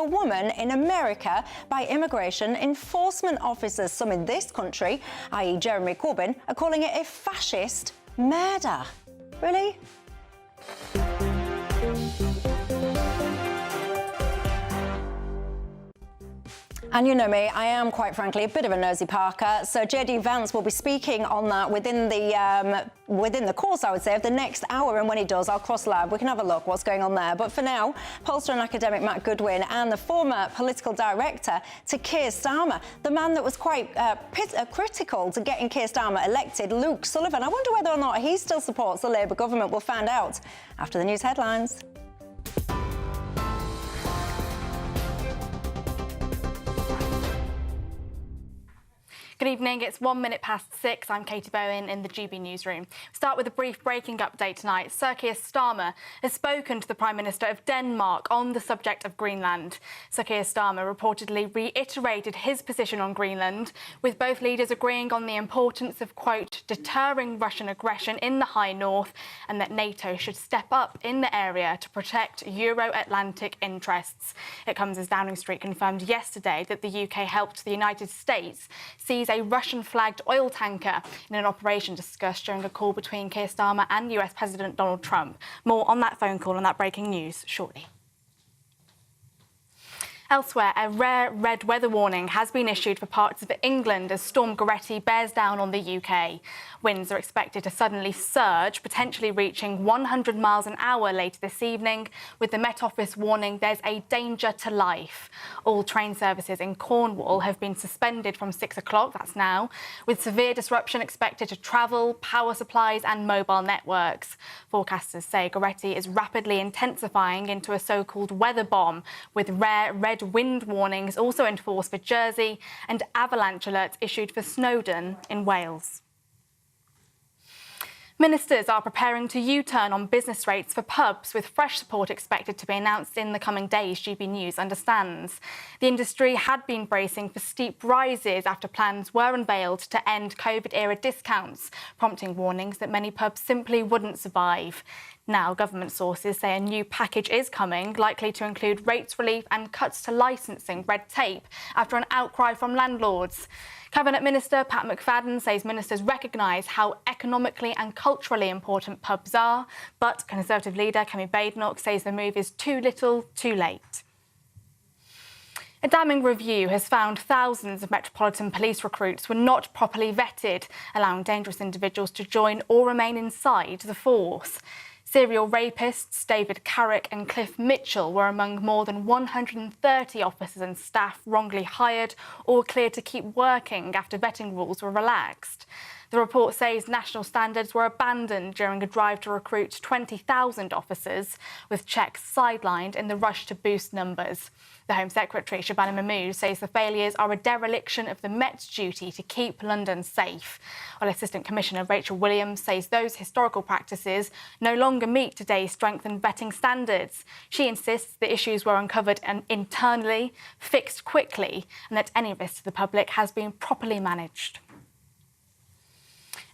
a woman in America by immigration enforcement officers. Some in this country, i.e. Jeremy Corbyn, are calling it a fascist murder. Really? And you know me, I am quite frankly a bit of a nosy Parker. So JD Vance will be speaking on that within the course, I would say, of the next hour. And when he does, I'll cross-lab. We can have a look what's going on there. But for now, pollster and academic Matt Goodwin and the former political director to Keir Starmer, the man that was quite critical to getting Keir Starmer elected, Luke Sullivan. I wonder whether or not he still supports the Labour government. We'll find out after the news headlines. Good evening, it's 1 minute past 6. I'm Katie Bowen in the GB newsroom. Start with a brief breaking update tonight. Sir Keir Starmer has spoken to the Prime Minister of Denmark on the subject of Greenland. Sir Keir Starmer reportedly reiterated his position on Greenland, with both leaders agreeing on the importance of, quote, deterring Russian aggression in the High North and that NATO should step up in the area to protect Euro-Atlantic interests. It comes as Downing Street confirmed yesterday that the UK helped the United States seize a Russian-flagged oil tanker in an operation discussed during a call between Keir Starmer and US President Donald Trump. More on that phone call and that breaking news shortly. Elsewhere, a rare red weather warning has been issued for parts of England as Storm Goretti bears down on the UK. Winds are expected to suddenly surge, potentially reaching 100 miles an hour later this evening, with the Met Office warning there's a danger to life. All train services in Cornwall have been suspended from 6 o'clock, that's now, with severe disruption expected to travel, power supplies and mobile networks. Forecasters say Goretti is rapidly intensifying into a so-called weather bomb, with rare red wind warnings also in force for Jersey and avalanche alerts issued for Snowdon in Wales. Ministers are preparing to U-turn on business rates for pubs, with fresh support expected to be announced in the coming days, GB News understands. The industry had been bracing for steep rises after plans were unveiled to end COVID-era discounts, prompting warnings that many pubs simply wouldn't survive. Now, government sources say a new package is coming, likely to include rates relief and cuts to licensing red tape after an outcry from landlords. Cabinet Minister Pat McFadden says ministers recognise how economically and culturally important pubs are, but Conservative leader Kemi Badenoch says the move is too little, too late. A damning review has found thousands of Metropolitan Police recruits were not properly vetted, allowing dangerous individuals to join or remain inside the force. Serial rapists David Carrick and Cliff Mitchell were among more than 130 officers and staff wrongly hired or cleared to keep working after vetting rules were relaxed. The report says national standards were abandoned during a drive to recruit 20,000 officers, with checks sidelined in the rush to boost numbers. The Home Secretary, Shabana Mahmood, says the failures are a dereliction of the Met's duty to keep London safe, while Assistant Commissioner Rachel Williams says those historical practices no longer meet today's strengthened vetting standards. She insists the issues were uncovered internally, fixed quickly, and that any risk to the public has been properly managed.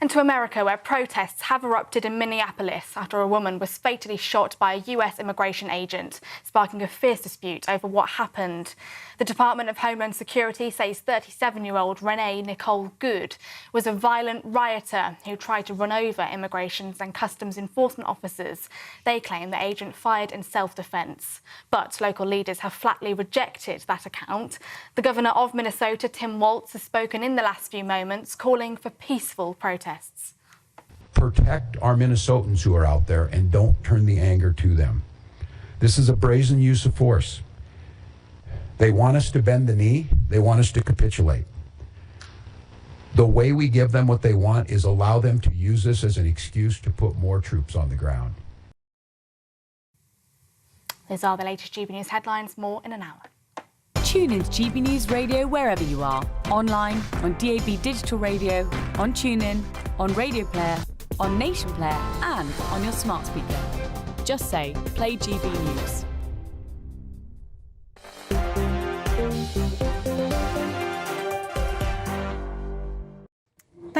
And to America, where protests have erupted in Minneapolis after a woman was fatally shot by a US immigration agent, sparking a fierce dispute over what happened. The Department of Homeland Security says 37-year-old Renee Nicole Good was a violent rioter who tried to run over immigration and customs enforcement officers. They claim the agent fired in self-defense. But local leaders have flatly rejected that account. The governor of Minnesota, Tim Walz, has spoken in the last few moments, calling for peaceful protests. Protect our Minnesotans who are out there and don't turn the anger to them. This is a brazen use of force. They want us to bend the knee. They want us to capitulate. The way we give them what they want is allow them to use this as an excuse to put more troops on the ground. These are the latest GB News headlines. More in an hour. Tune into GB News Radio wherever you are. Online, on DAB digital radio, on TuneIn, on Radio Player, on Nation Player and on your smart speaker. Just say, play GB News.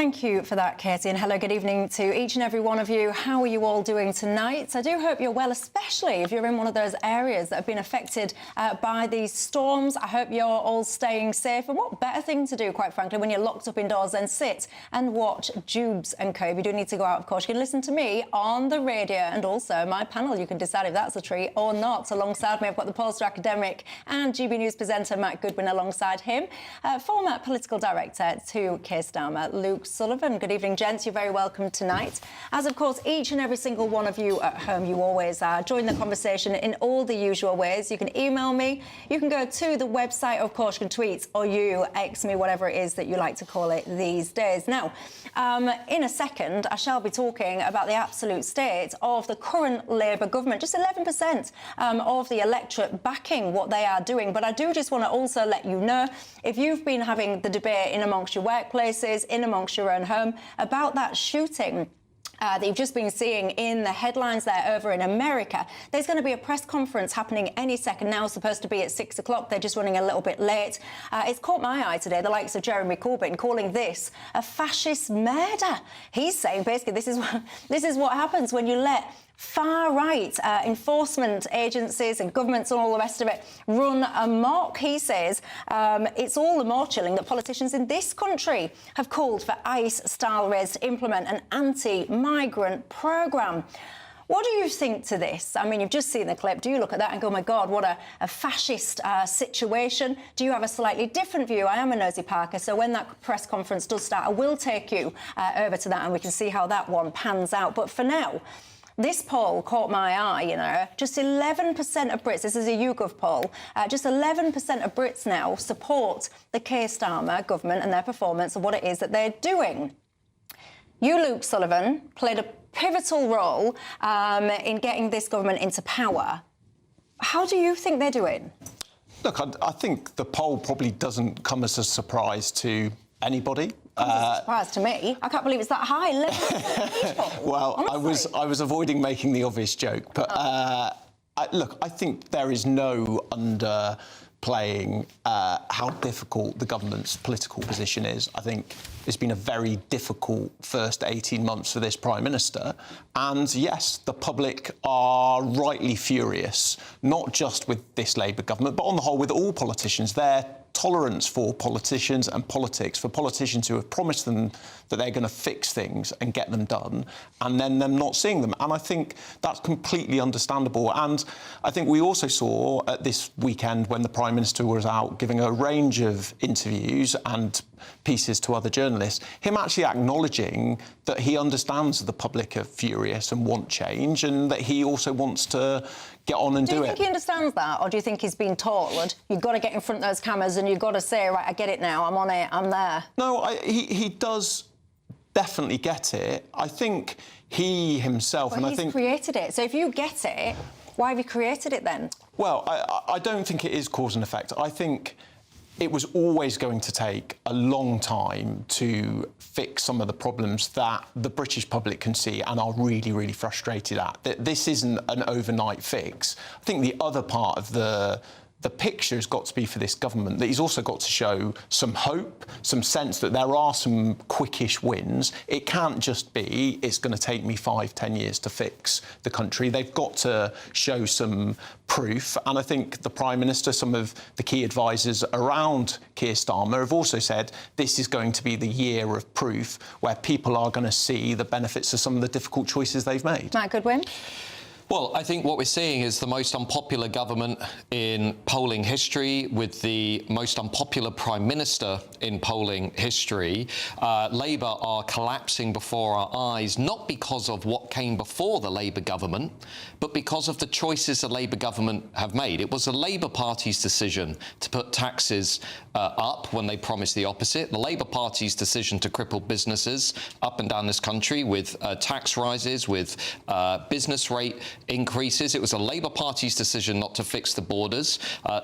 Thank you for that, Katie, and hello, good evening to each and every one of you. How are you all doing tonight? I do hope you're well, especially if you're in one of those areas that have been affected by these storms. I hope you're all staying safe. And what better thing to do, quite frankly, when you're locked up indoors than sit and watch Dewbs and co. If you do need to go out, of course, you can listen to me on the radio and also my panel. You can decide if that's a treat or not. Alongside me, I've got the pollster academic and GB News presenter Matt Goodwin alongside him, former political director to Keir Starmer, Luke Sullivan. Good evening, gents. You're very welcome tonight. As, of course, each and every single one of you at home, you always are. Join the conversation in all the usual ways. You can email me. You can go to the website. Of course, you can tweet or you X me, whatever it is that you like to call it these days. Now, in a second, I shall be talking about the absolute state of the current Labour government. Just 11% of the electorate backing what they are doing. But I do just want to also let you know, if you've been having the debate in amongst your workplaces, in amongst your own home, about that shooting that you've just been seeing in the headlines there over in America. There's going to be a press conference happening any second now, supposed to be at 6 o'clock. They're just running a little bit late. It's caught my eye today, the likes of Jeremy Corbyn calling this a fascist murder. He's saying basically this is what happens when you let far-right enforcement agencies and governments and all the rest of it run amok. He says it's all the more chilling that politicians in this country have called for ICE-style raids to implement an anti-migrant programme. What do you think to this? I mean, you've just seen the clip. Do you look at that and go, my God, what a fascist situation? Do you have a slightly different view? I am a nosy Parker, so when that press conference does start, I will take you over to that and we can see how that one pans out. But for now, this poll caught my eye, you know. Just 11% of Brits, this is a YouGov poll, just 11% of Brits now support the Keir Starmer government and their performance of what it is that they're doing. You, Luke Sullivan, played a pivotal role in getting this government into power. How do you think they're doing? Look, I think the poll probably doesn't come as a surprise to anybody. It's a surprise to me. I can't believe it's that high. 11%. Well, honestly. I was avoiding making the obvious joke, but look, I think there is no underplaying how difficult the government's political position is. I think it's been a very difficult first 18 months for this Prime Minister. And yes, the public are rightly furious, not just with this Labour government, but on the whole with all politicians. Their tolerance for politicians and politics, for politicians who have promised them that they're going to fix things and get them done, and then them not seeing them. And I think that's completely understandable. And I think we also saw at this weekend, when the Prime Minister was out giving a range of interviews and pieces to other journalists, him actually acknowledging that he understands the public are furious and want change, and that he also wants to get on and do it. Do you think he understands that, or do you think he's been taught, you've got to get in front of those cameras and you've got to say, right, I get it now, I'm on it, I'm there? No, he does definitely get it. I think he himself... Well, he's created it, so if you get it, why have you created it then? Well, I don't think it is cause and effect. I think it was always going to take a long time to fix some of the problems that the British public can see and are really, really frustrated at. This isn't an overnight fix. I think the other part of the picture has got to be for this government that he's also got to show some hope, some sense that there are some quickish wins. It can't just be, it's going to take me 5-10 years to fix the country. They've got to show some proof. And I think the Prime Minister, some of the key advisors around Keir Starmer have also said this is going to be the year of proof where people are going to see the benefits of some of the difficult choices they've made. Matt Goodwin? Well, I think what we're seeing is the most unpopular government in polling history, with the most unpopular Prime Minister in polling history. Labour are collapsing before our eyes, not because of what came before the Labour government, but because of the choices the Labour government have made. It was the Labour Party's decision to put taxes up when they promised the opposite. The Labour Party's decision to cripple businesses up and down this country with tax rises, with business rate increases. It was a Labour Party's decision not to fix the borders,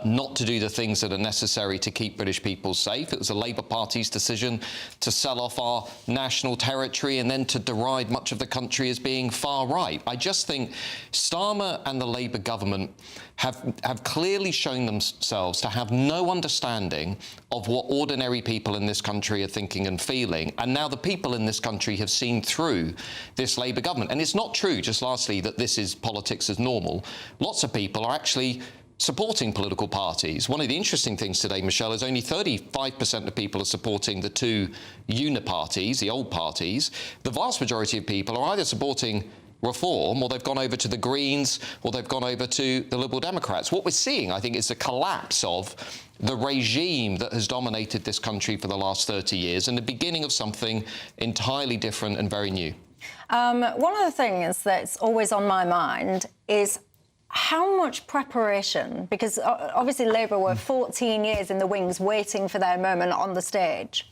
not to do the things that are necessary to keep British people safe. It was a Labour Party's decision to sell off our national territory and then to deride much of the country as being far right. I just think Starmer and the Labour government have clearly shown themselves to have no understanding of what ordinary people in this country are thinking and feeling. And now the people in this country have seen through this Labour government. And it's not true, just lastly, that this is politics as normal. Lots of people are actually supporting political parties. One of the interesting things today, Michelle, is only 35% of people are supporting the two uniparties, the old parties. The vast majority of people are either supporting reform, or they've gone over to the Greens, or they've gone over to the Liberal Democrats. What we're seeing, I think, is the collapse of the regime that has dominated this country for the last 30 years and the beginning of something entirely different and very new. One of the things that's always on my mind is how much preparation, because obviously Labour were 14 years in the wings waiting for their moment on the stage.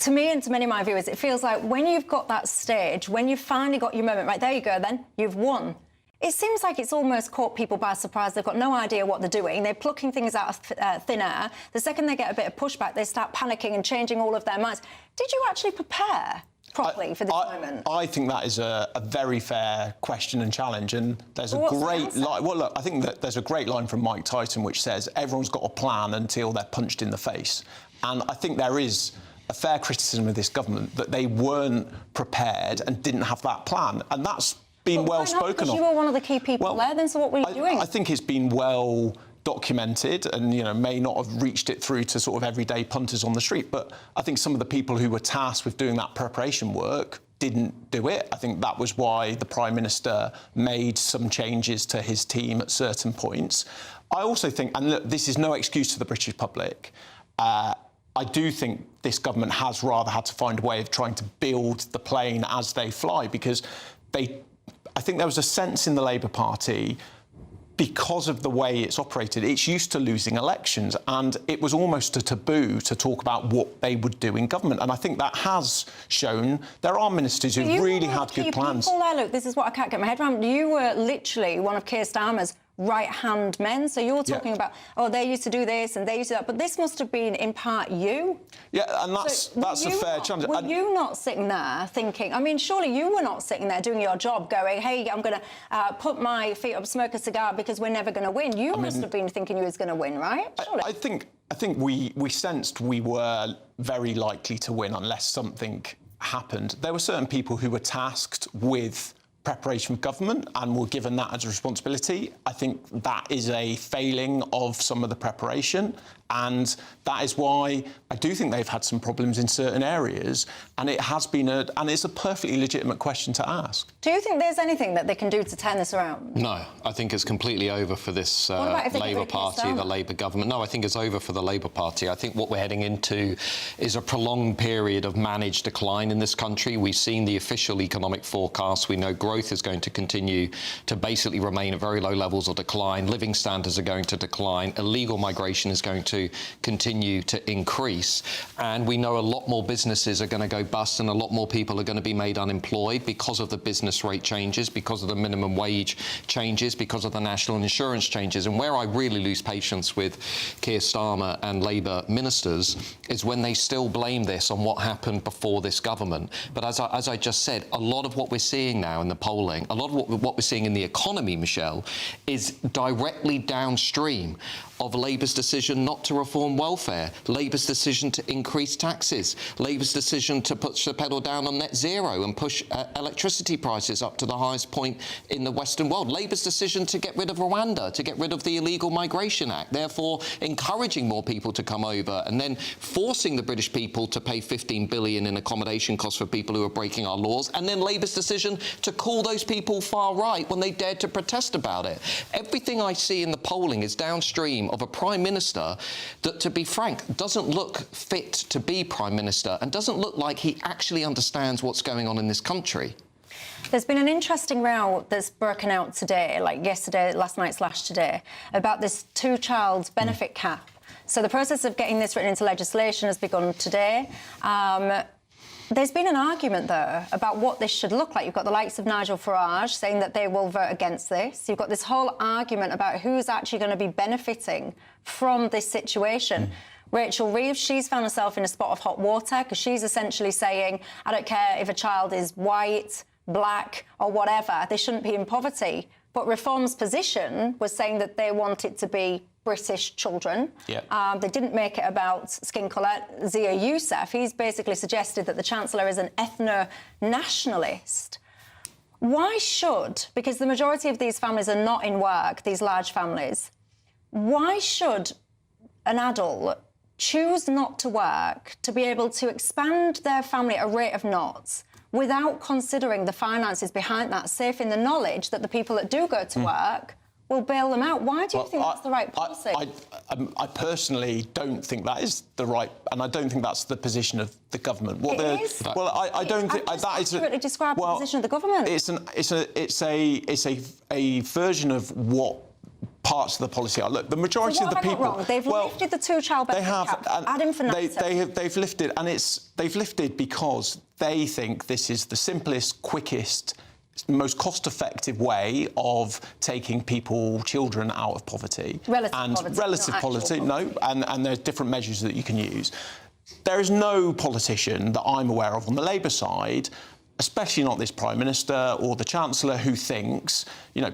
To me and to many of my viewers, it feels like when you've got that stage, when you've finally got your moment, right, there you go then, you've won. It seems like it's almost caught people by surprise. They've got no idea what they're doing. They're plucking things out of thin air. The second they get a bit of pushback, they start panicking and changing all of their minds. Did you actually prepare properly for this moment? I think that is a very fair question and challenge, and there's a great line. Well, look, I think that there's a great line from Mike Tyson which says everyone's got a plan until they're punched in the face. And I think there is a fair criticism of this government that they weren't prepared and didn't have that plan, and that's been well spoken of. You were one of the key people there, then, so what were you doing? I think it's been well documented and, you know, may not have reached it through to sort of everyday punters on the street, but I think some of the people who were tasked with doing that preparation work didn't do it. I think that was why the Prime Minister made some changes to his team at certain points. I also think, and look, this is no excuse to the British public, I do think this government has rather had to find a way of trying to build the plane as they fly, because I think there was a sense in the Labour Party, because of the way it's operated, it's used to losing elections, and it was almost a taboo to talk about what they would do in government. And I think that has shown there are ministers who really had good plans. Look, this is what I can't get my head around. You were literally one of Keir Starmer's right-hand men, so you're talking about, oh, they used to do this and they used to do that, but this must have been in part you. Yeah, and that's a fair challenge. Were you not sitting there thinking, I mean, surely you were not sitting there doing your job going, hey, I'm going to put my feet up, smoke a cigar because we're never going to win. You must have been thinking you was going to win, right? Surely. I think we sensed we were very likely to win unless something happened. There were certain people who were tasked with preparation of government and were given that as a responsibility. I think that is a failing of some of the preparation, and that is why I do think they've had some problems in certain areas, and it has been and it's a perfectly legitimate question to ask. Do you think there's anything that they can do to turn this around? No, I think it's completely over for this Labour Party, the Labour government. No, I think it's over for the Labour Party. I think what we're heading into is a prolonged period of managed decline in this country. We've seen the official economic forecasts. We know growth is going to continue to basically remain at very low levels of decline. Living standards are going to decline. Illegal migration is going to continue to increase. And we know a lot more businesses are going to go bust and a lot more people are going to be made unemployed because of the business rate changes, because of the minimum wage changes, because of the national insurance changes. And where I really lose patience with Keir Starmer and Labour ministers is when they still blame this on what happened before this government. But as I just said, a lot of what we're seeing now in the polling, a lot of what we're seeing in the economy, Michelle, is directly downstream of Labour's decision not to reform welfare, Labour's decision to increase taxes, Labour's decision to push the pedal down on net zero and push electricity prices up to the highest point in the Western world, Labour's decision to get rid of Rwanda, to get rid of the Illegal Migration Act, therefore encouraging more people to come over and then forcing the British people to pay $15 billion in accommodation costs for people who are breaking our laws, and then Labour's decision to call those people far right when they dared to protest about it. Everything I see in the polling is downstream of a Prime Minister that, to be frank, doesn't look fit to be Prime Minister and doesn't look like he actually understands what's going on in this country. There's been an interesting row that's broken out today, like yesterday, last night / today, about this two-child benefit cap. So the process of getting this written into legislation has begun today. There's been an argument, though, about what this should look like. You've got the likes of Nigel Farage saying that they will vote against this. You've got this whole argument about who's actually going to be benefiting from this situation. Rachel Reeves, she's found herself in a spot of hot water because she's essentially saying, I don't care if a child is white, black or whatever, they shouldn't be in poverty. But Reform's position was saying that they want it to be British children. Yeah. They didn't make it about skin colour. Zia Youssef, he's basically suggested that the Chancellor is an ethno-nationalist. Why should, because the majority of these families are not in work, these large families, why should an adult choose not to work to be able to expand their family at a rate of knots without considering the finances behind that, safe in the knowledge that the people that do go to work will bail them out? Why do you think that's the right policy? I personally don't think that is the right, and I don't think that's the position of the government. It is. Well, I don't think I've that just is. accurately described the position of the government. It's a version of what parts of the policy are. Look, the majority So of the what have I people. got wrong? They've lifted the two-child benefit cap ad infinitum. They've lifted, and they've lifted because they think this is the simplest, quickest, most cost-effective way of taking children out of poverty. Relative poverty, and there's different measures that you can use. There is no politician that I'm aware of on the Labour side, especially not this Prime Minister or the Chancellor, who thinks,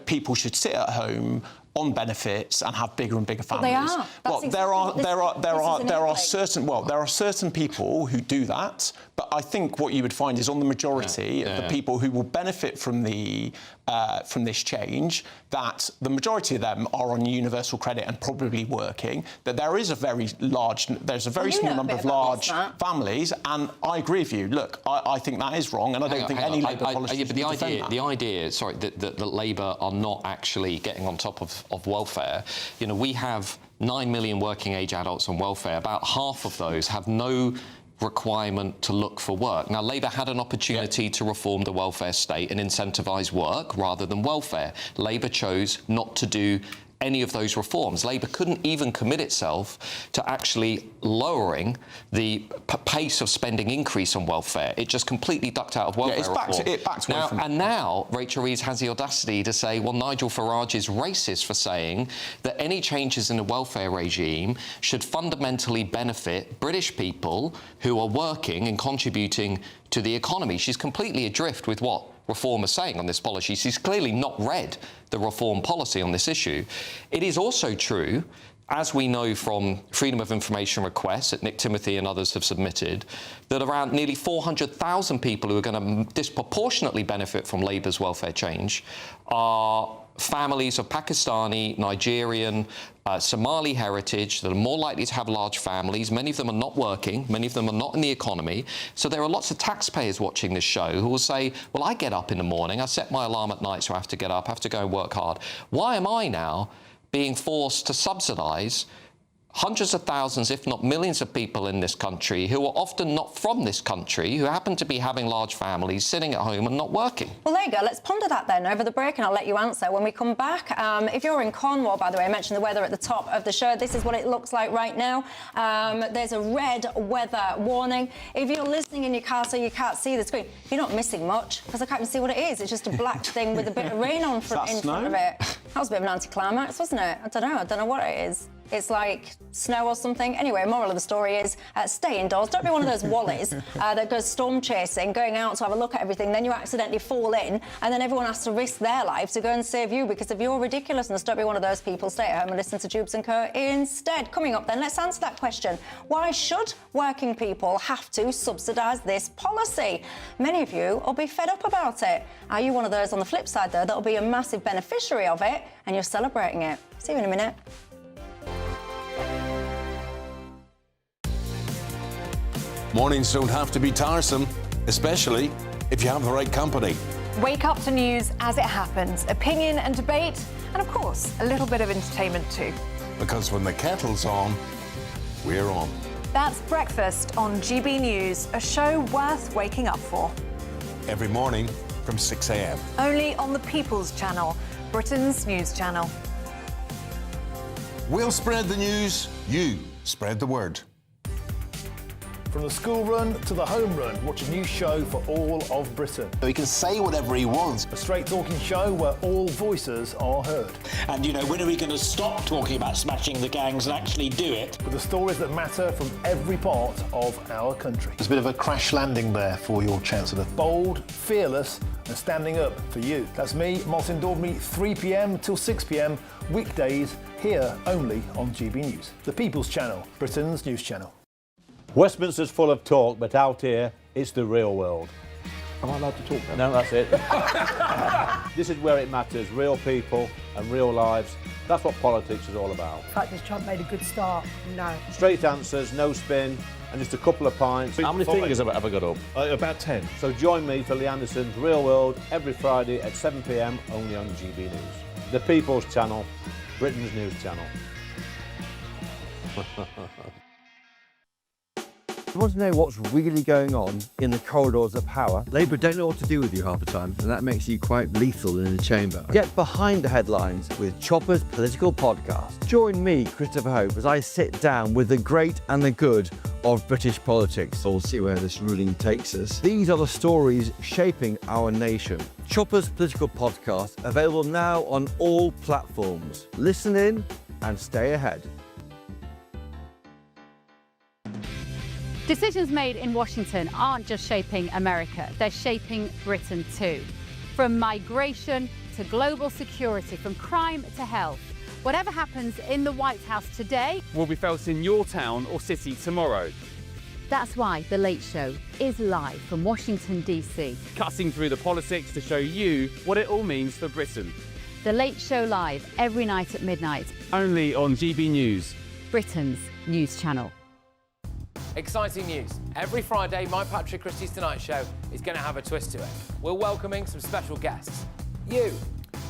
people should sit at home on benefits and have bigger and bigger families. But they are. Well, there are certain people who do that, but I think what you would find is on the majority of the people who will benefit from from this change, that the majority of them are on universal credit and probably working. That there is a very small number of large families, and I agree with you. Look, I think that is wrong, and I don't think any Labour politician would defend that. The idea, that Labour are not actually getting on top of welfare. We have 9 million working age adults on welfare. About half of those have no requirement to look for work. Now, Labour had an opportunity to reform the welfare state and incentivise work rather than welfare. Labour chose not to do any of those reforms. Labour couldn't even commit itself to actually lowering the pace of spending increase on welfare. It just completely ducked out of welfare reform. It backed away from it. And now Rachel Reeves has the audacity to say, well, Nigel Farage is racist for saying that any changes in the welfare regime should fundamentally benefit British people who are working and contributing to the economy. She's completely adrift with what Reform are saying on this policy. She's clearly not read the Reform policy on this issue. It is also true, as we know from freedom of information requests that Nick Timothy and others have submitted, that around nearly 400,000 people who are going to disproportionately benefit from Labour's welfare change are families of Pakistani, Nigerian, Somali heritage that are more likely to have large families. Many of them are not working. Many of them are not in the economy. So there are lots of taxpayers watching this show who will say, well, I get up in the morning, I set my alarm at night, so I have to get up, I have to go and work hard. Why am I now being forced to subsidise hundreds of thousands, if not millions of people in this country who are often not from this country, who happen to be having large families, sitting at home and not working? Well, there you go. Let's ponder that then over the break, and I'll let you answer when we come back. If you're in Cornwall, by the way, I mentioned the weather at the top of the show. This is what it looks like right now. There's a red weather warning. If you're listening in your car so you can't see the screen, you're not missing much, because I can't even see what it is. It's just a black thing with a bit of rain on in front of it. That was a bit of an anticlimax, wasn't it? I don't know what it is. It's like snow or something. Anyway, moral of the story is stay indoors. Don't be one of those wallies that goes storm chasing, going out to have a look at everything, then you accidentally fall in, and then everyone has to risk their life to go and save you because of your ridiculousness. Don't be one of those people. Stay at home and listen to Dewbs & Co. instead. Coming up then, let's answer that question. Why should working people have to subsidise this policy? Many of you will be fed up about it. Are you one of those on the flip side, though, that will be a massive beneficiary of it and you're celebrating it? See you in a minute. Mornings don't have to be tiresome, especially if you have the right company. Wake up to news as it happens, opinion and debate, and of course, a little bit of entertainment too. Because when the kettle's on, we're on. That's Breakfast on GB News, a show worth waking up for. Every morning from 6 a.m. Only on the People's Channel, Britain's news channel. We'll spread the news, you spread the word. From the school run to the home run, watch a new show for all of Britain. So he can say whatever he wants. A straight-talking show where all voices are heard. And, you know, when are we going to stop talking about smashing the gangs and actually do it? With the stories that matter from every part of our country. There's a bit of a crash landing there for your Chancellor. Bold, fearless and standing up for you. That's me, Martin Dewberry, 3 p.m. till 6 p.m, weekdays, here only on GB News. The People's Channel, Britain's news channel. Westminster's full of talk, but out here, it's the real world. Am I allowed to talk No, now? that's it. This is where it matters, real people and real lives. That's what politics is all about. In fact, has Trump made a good start? No. Straight answers, no spin, and just a couple of pints. How many fingers have I got up? About 10. So join me for Lee Anderson's Real World every Friday at 7 p.m, only on GB News. The People's Channel, Britain's news channel. You want to know what's really going on in the corridors of power? Labour don't know what to do with you half the time, and that makes you quite lethal in the chamber. Get behind the headlines with Chopper's Political Podcast. Join me, Christopher Hope, as I sit down with the great and the good of British politics. We'll see where this ruling takes us. These are the stories shaping our nation. Chopper's Political Podcast, available now on all platforms. Listen in and stay ahead. Decisions made in Washington aren't just shaping America, they're shaping Britain too. From migration to global security, from crime to health. Whatever happens in the White House today will be felt in your town or city tomorrow. That's why The Late Show is live from Washington, D.C. Cutting through the politics to show you what it all means for Britain. The Late Show live every night at midnight. Only on GB News, Britain's news channel. Exciting news. Every Friday, my Patrick Christie's Tonight Show is going to have a twist to it. We're welcoming some special guests. You.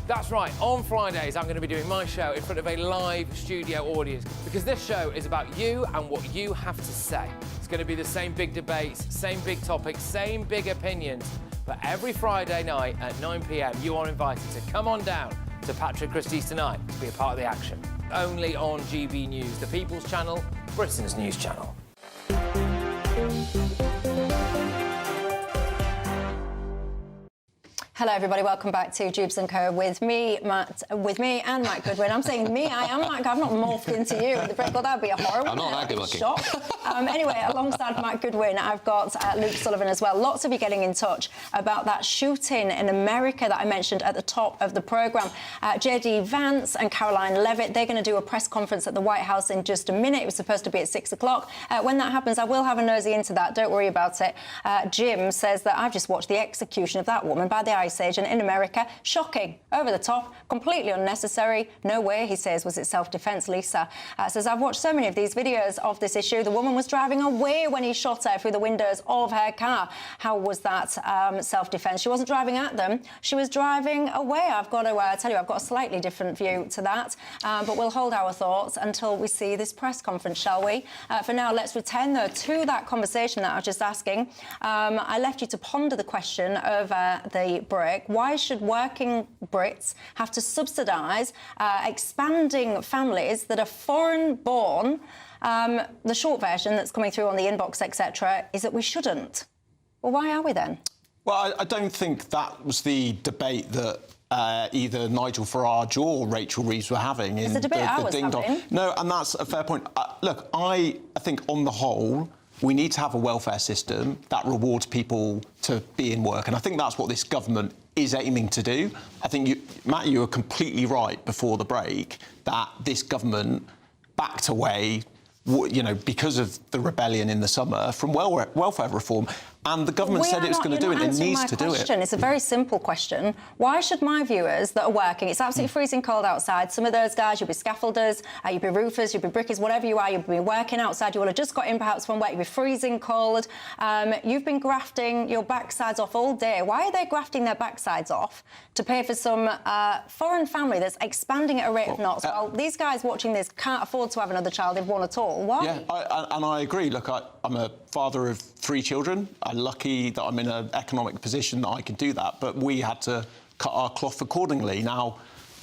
That's right, on Fridays I'm going to be doing my show in front of a live studio audience because this show is about you and what you have to say. It's going to be the same big debates, same big topics, same big opinions. But every Friday night at 9 p.m, you are invited to come on down to Patrick Christie's Tonight to be a part of the action. Only on GB News, the People's Channel, Britain's news channel. Hello, everybody. Welcome back to Dewbs & Co. with me and Matt Goodwin. I'm saying me. I am Matt. I've not morphed into you. The break. Well, that'd be a horror. I'm not that good looking. Shock. Anyway, alongside Matt Goodwin, I've got Luke Sullivan as well. Lots of you getting in touch about that shooting in America that I mentioned at the top of the programme. JD Vance and Caroline Levitt, they're going to do a press conference at the White House in just a minute. It was supposed to be at 6 o'clock. When that happens, I will have a nosy into that. Don't worry about it. Jim says that I've just watched the execution of that woman by the Ice Agent in America. Shocking, over the top, completely unnecessary. No way, he says, was it self-defence. Lisa says, I've watched so many of these videos of this issue. The woman was driving away when he shot her through the windows of her car. How was that self-defence? She wasn't driving at them. She was driving away. I've got to tell you, I've got a slightly different view to that. But we'll hold our thoughts until we see this press conference, shall we? For now, let's return, though, to that conversation that I was just asking. I left you to ponder the question over the break. Why should working Brits have to subsidise expanding families that are foreign-born? The short version that's coming through on the inbox, etc., is that we shouldn't. Well, why are we then? Well, I don't think that was the debate that either Nigel Farage or Rachel Reeves were having. It's a debate I was having. No, and that's a fair point. Look, I think on the whole, we need to have a welfare system that rewards people to be in work. And I think that's what this government is aiming to do. I think, Matt, you were completely right before the break that this government backed away, you know, because of the rebellion in the summer from welfare reform. And the government said it was going to do it. It needs to do it. It's a very simple question. Why should my viewers that are working, it's absolutely freezing cold outside, some of those guys, you'll be scaffolders, you'll be roofers, you'll be brickies, whatever you are, you'll be working outside, you will have just got in perhaps from work, you'll be freezing cold, you've been grafting your backsides off all day. Why are they grafting their backsides off to pay for some foreign family that's expanding at a rate of knots? Well, these guys watching this can't afford to have another child if one at all. Why? Yeah, and I agree. Look, I'm a father of 3 children. I'm lucky that I'm in an economic position that I can do that, but we had to cut our cloth accordingly. Now,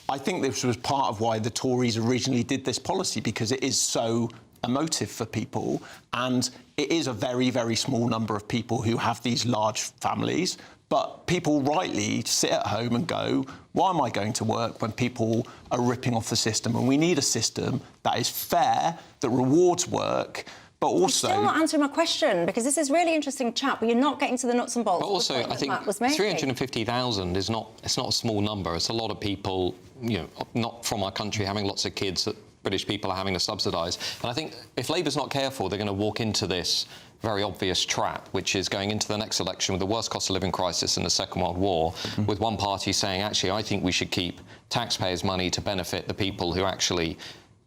I think this was part of why the Tories originally did this policy, because it is so a motive for people, and it is a very, very small number of people who have these large families. But people rightly sit at home and go, why am I going to work when people are ripping off the system? And we need a system that is fair, that rewards work, but also... You're still not answering my question, because this is really interesting chat, but you're not getting to the nuts and bolts. But also, I think 350,000 is not a small number. It's a lot of people, you know, not from our country, having lots of kids that British people are having to subsidise. And I think if Labour's not careful, they're going to walk into this very obvious trap, which is going into the next election with the worst cost of living crisis in the Second World War, with one party saying, actually, I think we should keep taxpayers' money to benefit the people who actually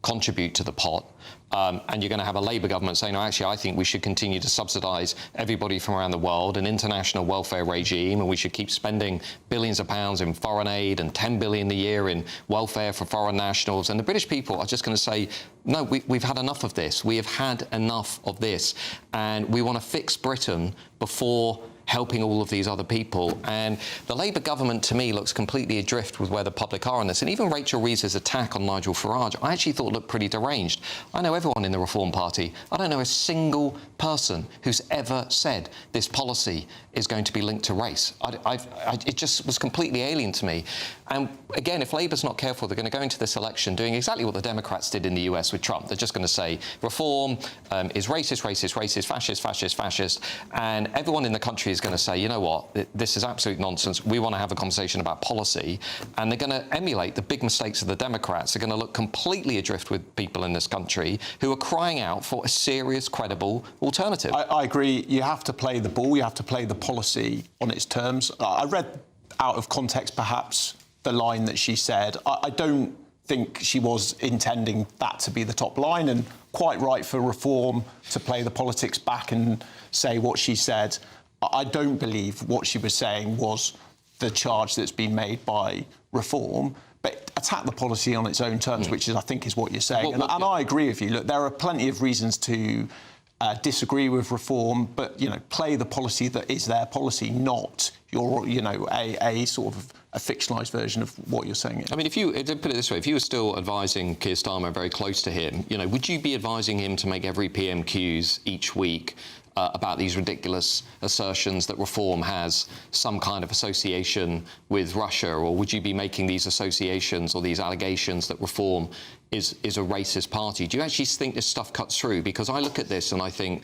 contribute to the pot. And you're going to have a Labour government saying, no, actually, I think we should continue to subsidise everybody from around the world, an international welfare regime, and we should keep spending billions of pounds in foreign aid and 10 billion a year in welfare for foreign nationals. And the British people are just going to say, no, we've had enough of this. We have had enough of this. And we want to fix Britain before helping all of these other people. And the Labour government, to me, looks completely adrift with where the public are on this. And even Rachel Reeves' attack on Nigel Farage, I actually thought looked pretty deranged. I know everyone in the Reform Party. I don't know a single person who's ever said this policy is going to be linked to race. It just was completely alien to me. And again, if Labour's not careful, they're going to go into this election doing exactly what the Democrats did in the US with Trump. They're just going to say reform is racist, racist, racist, fascist, fascist, fascist. And everyone in the country is going to say, you know what, this is absolute nonsense. We want to have a conversation about policy. And they're going to emulate the big mistakes of the Democrats. They're going to look completely adrift with people in this country who are crying out for a serious, credible alternative. I agree. You have to play the ball. You have to play the policy on its terms. I read out of context, perhaps, the line that she said. I don't think she was intending that to be the top line, and quite right for Reform to play the politics back and say what she said. I don't believe what she was saying was the charge that's been made by Reform, but attack the policy on its own terms, which is, I think, is what you're saying. And I agree with you. Look, there are plenty of reasons to disagree with Reform, but, you know, play the policy that is their policy, not your, you know, a sort of a fictionalised version of what you're saying. I mean, if put it this way, if you were still advising Keir Starmer very close to him, you know, would you be advising him to make every PMQs each week about these ridiculous assertions that Reform has some kind of association with Russia, or would you be making these associations or these allegations that Reform is a racist party? Do you actually think this stuff cuts through? Because I look at this and I think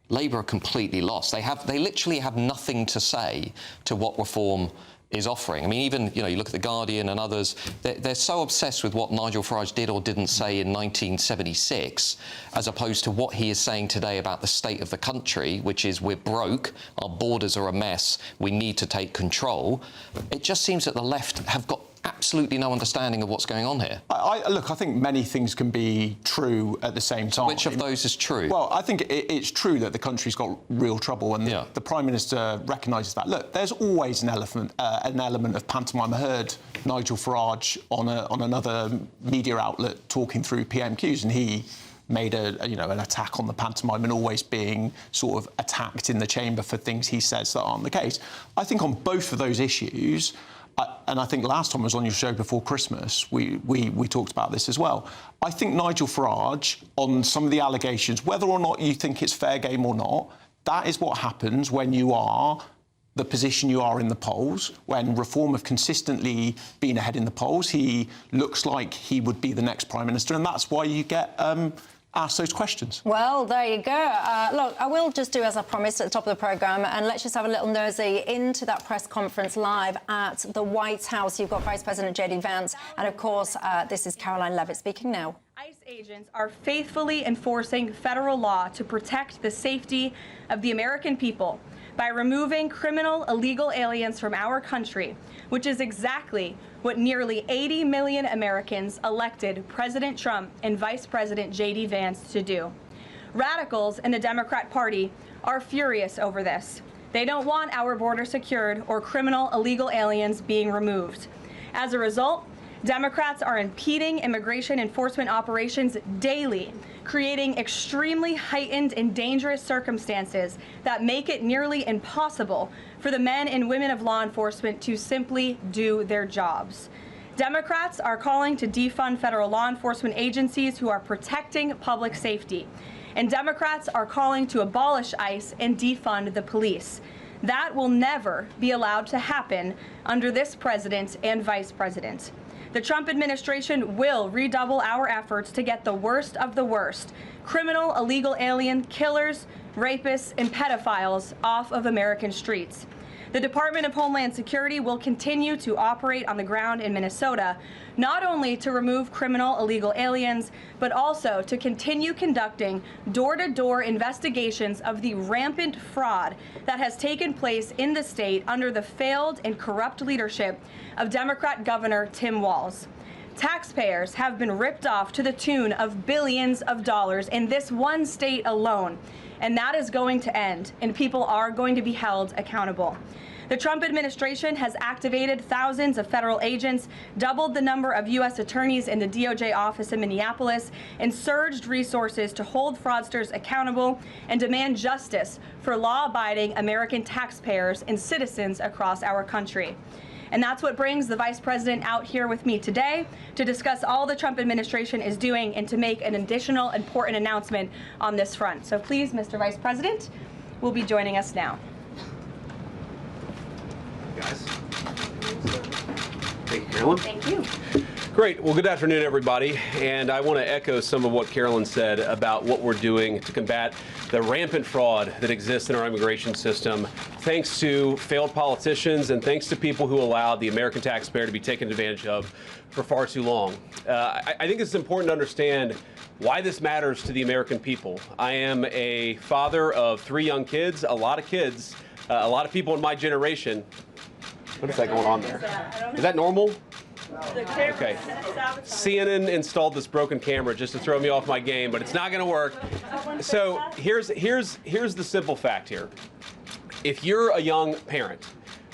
Labour are completely lost. They literally have nothing to say to what Reform is offering. I mean, even, you know, you look at The Guardian and others, they're so obsessed with what Nigel Farage did or didn't say in 1976, as opposed to what he is saying today about the state of the country, which is we're broke, our borders are a mess, we need to take control. It just seems that the left have got absolutely no understanding of what's going on here. Look, I think many things can be true at the same time. Which of those is true? Well, I think it's true that the country's got real trouble, and the Prime Minister recognises that. Look, there's always an element of pantomime. I heard Nigel Farage on another media outlet talking through PMQs, and he made an attack on the pantomime and always being sort of attacked in the chamber for things he says that aren't the case. I think on both of those issues, and I think last time I was on your show before Christmas, we talked about this as well. I think Nigel Farage, on some of the allegations, whether or not you think it's fair game or not, that is what happens when you are the position you are in the polls. When Reform have consistently been ahead in the polls, he looks like he would be the next Prime Minister, and that's why you get ask those questions. Well, there you go. Look, I will just do as I promised at the top of the programme, and let's just have a little nosy into that press conference live at the White House. You've got Vice President JD Vance, and of course, this is Caroline Levitt speaking now. ICE agents are faithfully enforcing federal law to protect the safety of the American people by removing criminal illegal aliens from our country, which is exactly what nearly 80 million Americans elected President Trump and Vice President JD Vance to do. Radicals in the Democrat Party are furious over this. They don't want our border secured or criminal illegal aliens being removed. As a result, Democrats are impeding immigration enforcement operations daily, creating extremely heightened and dangerous circumstances that make it nearly impossible for the men and women of law enforcement to simply do their jobs. Democrats are calling to defund federal law enforcement agencies who are protecting public safety. And Democrats are calling to abolish ICE and defund the police. That will never be allowed to happen under this president and vice president. The Trump administration will redouble our efforts to get the worst of the worst, criminal illegal alien killers, rapists, and pedophiles off of American streets. The Department of Homeland Security will continue to operate on the ground in Minnesota, not only to remove criminal illegal aliens, but also to continue conducting door-to-door investigations of the rampant fraud that has taken place in the state under the failed and corrupt leadership of Democrat Governor Tim Walz. Taxpayers have been ripped off to the tune of billions of dollars in this one state alone, and that is going to end, and people are going to be held accountable. The Trump administration has activated thousands of federal agents, doubled the number of U.S. attorneys in the DOJ office in Minneapolis, and surged resources to hold fraudsters accountable and demand justice for law-abiding American taxpayers and citizens across our country. And that's what brings the Vice President out here with me today to discuss all the Trump administration is doing and to make an additional important announcement on this front. So please, Mr. Vice President, will be joining us now. Guys. Thank you, Carolyn. Thank you. Great. Well, good afternoon, everybody. And I want to echo some of what Carolyn said about what we're doing to combat the rampant fraud that exists in our immigration system, thanks to failed politicians and thanks to people who allowed the American taxpayer to be taken advantage of for far too long. I think it's important to understand why this matters to the American people. I am a father of 3 young kids, a lot of people in my generation. What is that going on there? Is that normal? Okay. CNN installed this broken camera just to throw me off my game, but it's not going to work. So here's the simple fact here. If you're a young parent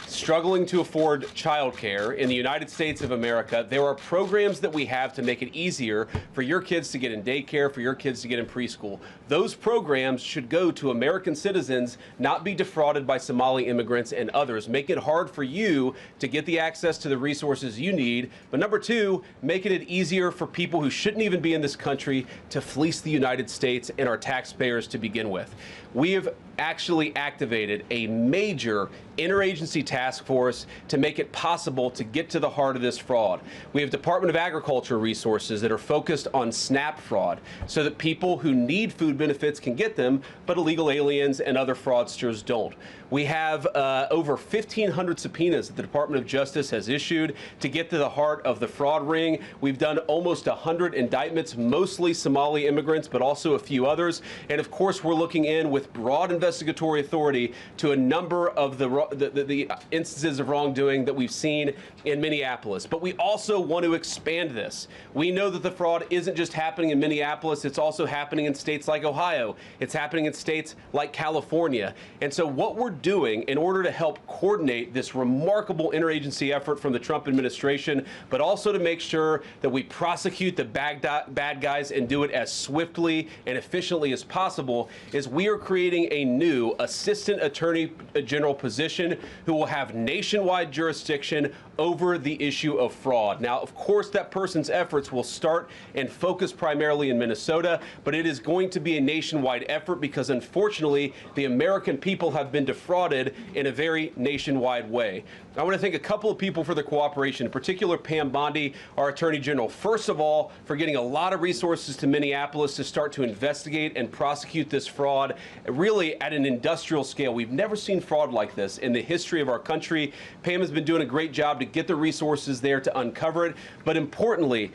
struggling to afford childcare in the United States of America, there are programs that we have to make it easier for your kids to get in daycare, for your kids to get in preschool. Those programs should go to American citizens, not be defrauded by Somali immigrants and others. Make it hard for you to get the access to the resources you need. But number 2, making it easier for people who shouldn't even be in this country to fleece the United States and our taxpayers to begin with. We have actually activated a major interagency task force to make it possible to get to the heart of this fraud. We have Department of Agriculture resources that are focused on SNAP fraud so that people who need food benefits can get them, but illegal aliens and other fraudsters don't. We have over 1,500 subpoenas that the Department of Justice has issued to get to the heart of the fraud ring. We've done almost 100 indictments, mostly Somali immigrants, but also a few others. And of course, we're looking in with broad investigatory authority to a number of the instances of wrongdoing that we've seen in Minneapolis. But we also want to expand this. We know that the fraud isn't just happening in Minneapolis, it's also happening in states like Ohio. It's happening in states like California. And so what we're doing in order to help coordinate this remarkable interagency effort from the Trump administration, but also to make sure that we prosecute the bad guys and do it as swiftly and efficiently as possible, is we are creating a new Assistant Attorney General position who will have nationwide jurisdiction over the issue of fraud. Now, of course, that person's efforts will start and focus primarily in Minnesota, but it is going to be a nationwide effort because, unfortunately, the American people have been defrauded in a very nationwide way. I want to thank a couple of people for their cooperation, in particular Pam Bondi, our Attorney General, first of all, for getting a lot of resources to Minneapolis to start to investigate and prosecute this fraud, really at an industrial scale. We've never seen fraud like this in the history of our country. Pam has been doing a great job to get the resources there to uncover it, but importantly,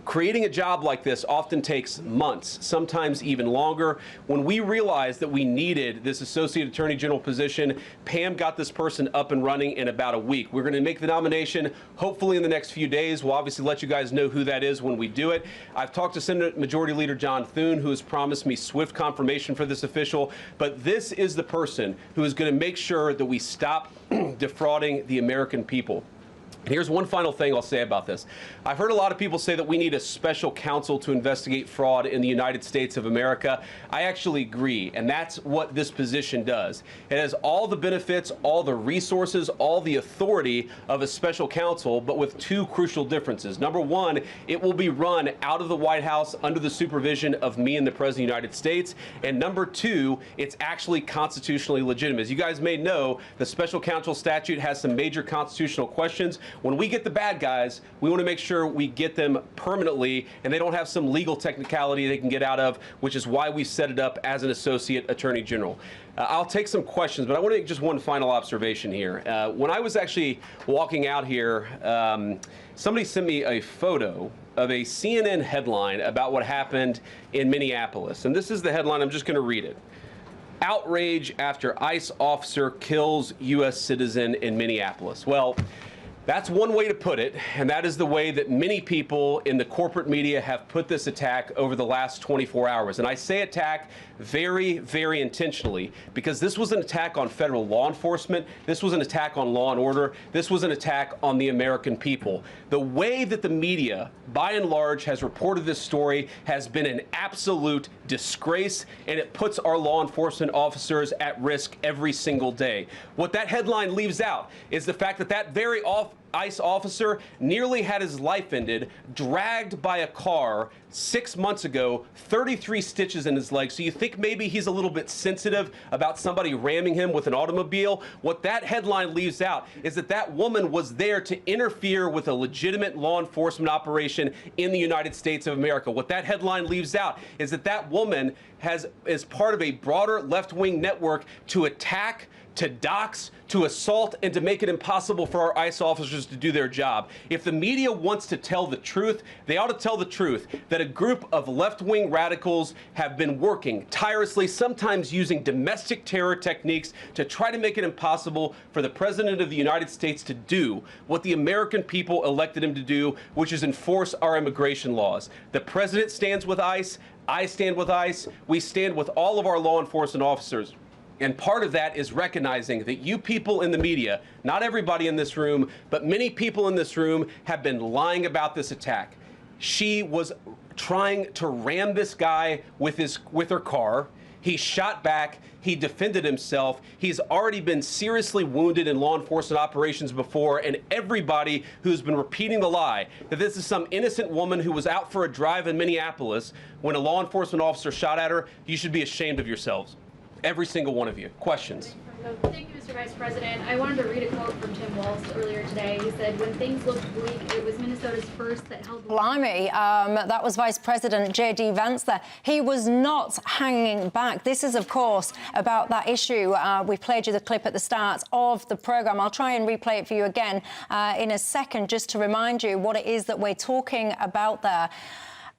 creating a job like this often takes months, sometimes even longer. When we realized that we needed this Associate Attorney General position, Pam got this person up and running in about a week. We're going to make the nomination hopefully in the next few days. We'll obviously let you guys know who that is when we do it. I've talked to Senate Majority Leader John Thune, who has promised me swift confirmation for this official, but this is the person who is going to make sure that we stop defrauding the American people. And here's one final thing I'll say about this. I've heard a lot of people say that we need a special counsel to investigate fraud in the United States of America. I actually agree, and that's what this position does. It has all the benefits, all the resources, all the authority of a special counsel, but with two crucial differences. Number one, it will be run out of the White House under the supervision of me and the President of the United States. And number two, it's actually constitutionally legitimate. As you guys may know, the special counsel statute has some major constitutional questions. When we get the bad guys, we want to make sure we get them permanently and they don't have some legal technicality they can get out of, which is why we set it up as an associate attorney general. I'll take some questions, but I want to make just one final observation here. When I was actually walking out here, somebody sent me a photo of a CNN headline about what happened in Minneapolis. And this is the headline. I'm just going to read it. Outrage after ICE officer kills U.S. citizen in Minneapolis. Well, that's one way to put it, and that is the way that many people in the corporate media have put this attack over the last 24 hours. And I say attack very, very intentionally, because this was an attack on federal law enforcement. This was an attack on law and order. This was an attack on the American people. The way that the media, by and large, has reported this story has been an absolute disgrace, and it puts our law enforcement officers at risk every single day. What that headline leaves out is the fact that that very ICE officer nearly had his life ended, dragged by a car 6 months ago, 33 stitches in his leg. So you think maybe he's a little bit sensitive about somebody ramming him with an automobile? What that headline leaves out is that that woman was there to interfere with a legitimate law enforcement operation in the United States of America. What that headline leaves out is that that woman is part of a broader left-wing network to attack, to dox, to assault, and to make it impossible for our ICE officers to do their job. If the media wants to tell the truth, they ought to tell the truth that a group of left-wing radicals have been working tirelessly, sometimes using domestic terror techniques to try to make it impossible for the President of the United States to do what the American people elected him to do, which is enforce our immigration laws. The President stands with ICE. I stand with ICE. We stand with all of our law enforcement officers. And part of that is recognizing that you people in the media, not everybody in this room, but many people in this room have been lying about this attack. She was trying to ram this guy with her car. He shot back. He defended himself. He's already been seriously wounded in law enforcement operations before, and everybody who's been repeating the lie that this is some innocent woman who was out for a drive in Minneapolis when a law enforcement officer shot at her, you should be ashamed of yourselves. Every single one of you. Questions? Thank you, Mr. Vice President. I wanted to read a quote from Tim Walz earlier today. He said, when things looked bleak, it was Minnesota's first that held... Blimey, that was Vice President J.D. Vance there. He was not hanging back. This is, of course, about that issue. We played you the clip at the start of the programme. I'll try and replay it for you again in a second, just to remind you what it is that we're talking about there.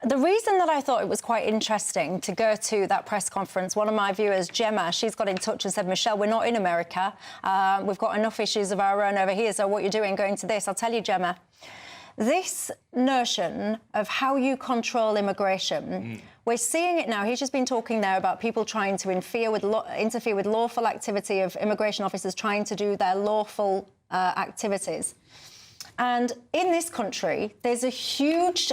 The reason that I thought it was quite interesting to go to that press conference, one of my viewers, Gemma, she's got in touch and said, Michelle, we're not in America. We've got enough issues of our own over here, so what you're doing going to this? I'll tell you, Gemma, this notion of how you control immigration, we're seeing it now. He's just been talking there about people trying to interfere with lawful activity of immigration officers trying to do their lawful activities. And in this country, there's a huge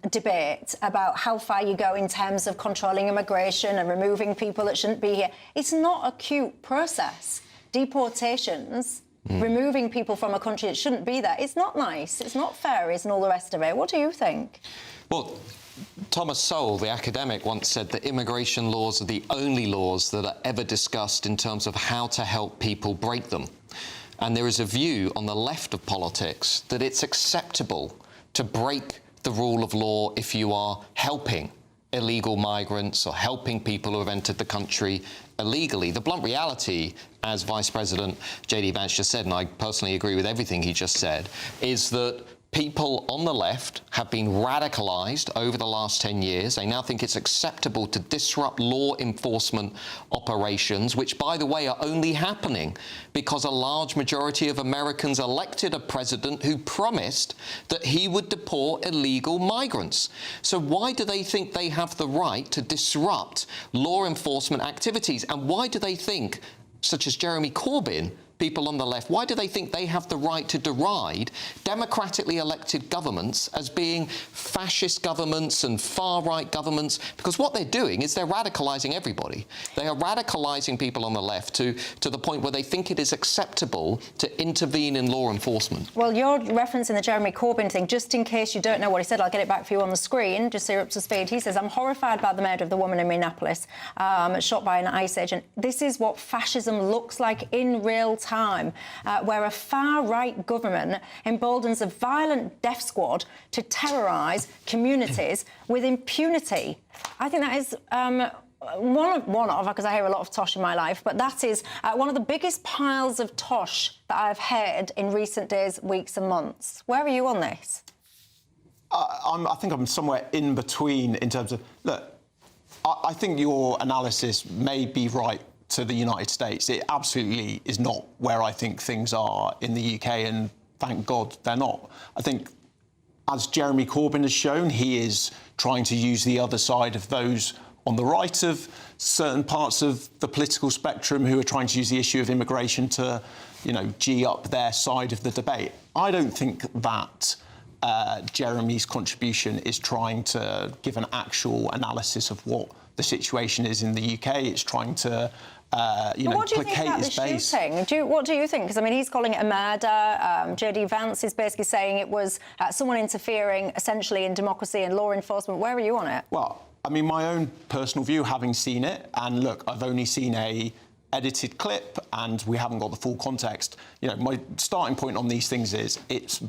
debate about how far you go in terms of controlling immigration and removing people that shouldn't be here. It's not a cute process. Deportations, removing people from a country that shouldn't be there, it's not nice, it's not fair, and all the rest of it. What do you think? Well, Thomas Sowell, the academic, once said that immigration laws are the only laws that are ever discussed in terms of how to help people break them. And there is a view on the left of politics that it's acceptable to break the rule of law if you are helping illegal migrants or helping people who have entered the country illegally. The blunt reality, as Vice President J.D. Vance just said, and I personally agree with everything he just said, is that people on the left have been radicalized over the last 10 years. They now think it's acceptable to disrupt law enforcement operations, which, by the way, are only happening because a large majority of Americans elected a president who promised that he would deport illegal migrants. So why do they think they have the right to disrupt law enforcement activities? And why do they think, such as Jeremy Corbyn, people on the left, why do they think they have the right to deride democratically elected governments as being fascist governments and far-right governments? Because what they're doing is they're radicalising everybody. They are radicalising people on the left to the point where they think it is acceptable to intervene in law enforcement. Well, you're referencing the Jeremy Corbyn thing. Just in case you don't know what he said, I'll get it back for you on the screen, just so you're up to speed. He says, I'm horrified by the murder of the woman in Minneapolis, shot by an ICE agent. This is what fascism looks like in real time, where a far-right government emboldens a violent death squad to terrorise communities with impunity. I think that is one of, because I hear a lot of tosh in my life, but that is one of the biggest piles of tosh that I've heard in recent days, weeks and months. Where are you on this? I think I'm somewhere in between in terms of... Look, I think your analysis may be right to the United States. It absolutely is not where I think things are in the UK, and thank God they're not. I think, as Jeremy Corbyn has shown, he is trying to use the other side of those on the right of certain parts of the political spectrum who are trying to use the issue of immigration to, you know, gee up their side of the debate. I don't think that Jeremy's contribution is trying to give an actual analysis of what the situation is in the UK. It's trying to, placate his base. What do you think? Because, I mean, he's calling it a murder. JD Vance is basically saying it was someone interfering, essentially, in democracy and law enforcement. Where are you on it? Well, I mean, my own personal view, having seen it, and look, I've only seen a edited clip and we haven't got the full context. You know, my starting point on these things is it's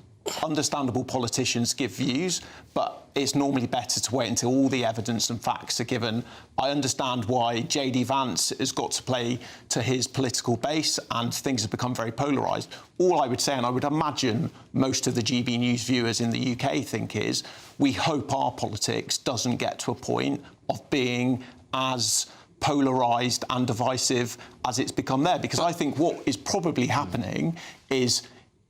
understandable politicians give views, but it's normally better to wait until all the evidence and facts are given. I understand why JD Vance has got to play to his political base and things have become very polarised. All I would say, and I would imagine most of the GB News viewers in the UK think, is we hope our politics doesn't get to a point of being as polarised and divisive as it's become there. Because I think what is probably happening is,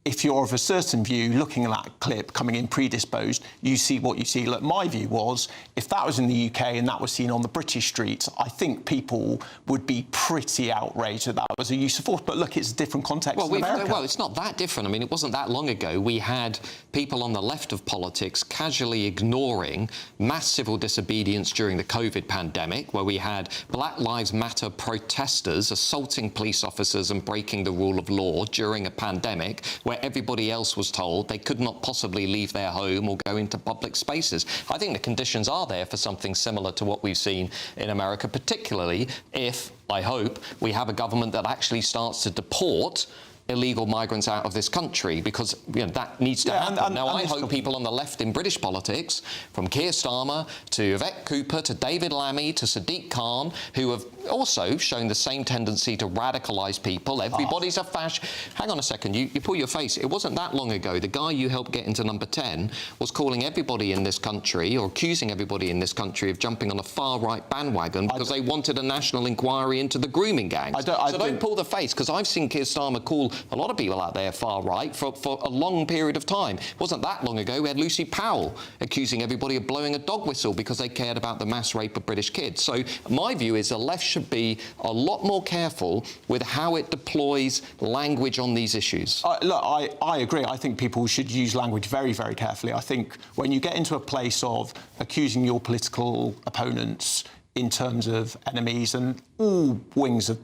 if you're of a certain view, looking at that clip, coming in predisposed, you see what you see. Look, my view was, if that was in the UK and that was seen on the British streets, I think people would be pretty outraged that that was a use of force. But look, it's a different context in America. Well, it's not that different. I mean, it wasn't that long ago we had people on the left of politics casually ignoring mass civil disobedience during the COVID pandemic, where we had Black Lives Matter protesters assaulting police officers and breaking the rule of law during a pandemic, where everybody else was told they could not possibly leave their home or go into public spaces. I think the conditions are there for something similar to what we've seen in America, particularly if, I hope, we have a government that actually starts to deport illegal migrants out of this country, because that needs to happen. Now, I hope people on the left in British politics, from Keir Starmer to Yvette Cooper to David Lammy to Sadiq Khan, who have also shown the same tendency to radicalise people. Everybody's a fascist. Hang on a second, you pull your face. It wasn't that long ago. The guy you helped get into number 10 was calling everybody in this country, or accusing everybody in this country, of jumping on a far-right bandwagon because they wanted a national inquiry into the grooming gangs. Don't pull the face, because I've seen Keir Starmer call a lot of people out there far-right for a long period of time. It wasn't that long ago we had Lucy Powell accusing everybody of blowing a dog whistle because they cared about the mass rape of British kids. So my view is the left should be a lot more careful with how it deploys language on these issues. Look, I agree. I think people should use language very, very carefully. I think when you get into a place of accusing your political opponents in terms of enemies, and all wings of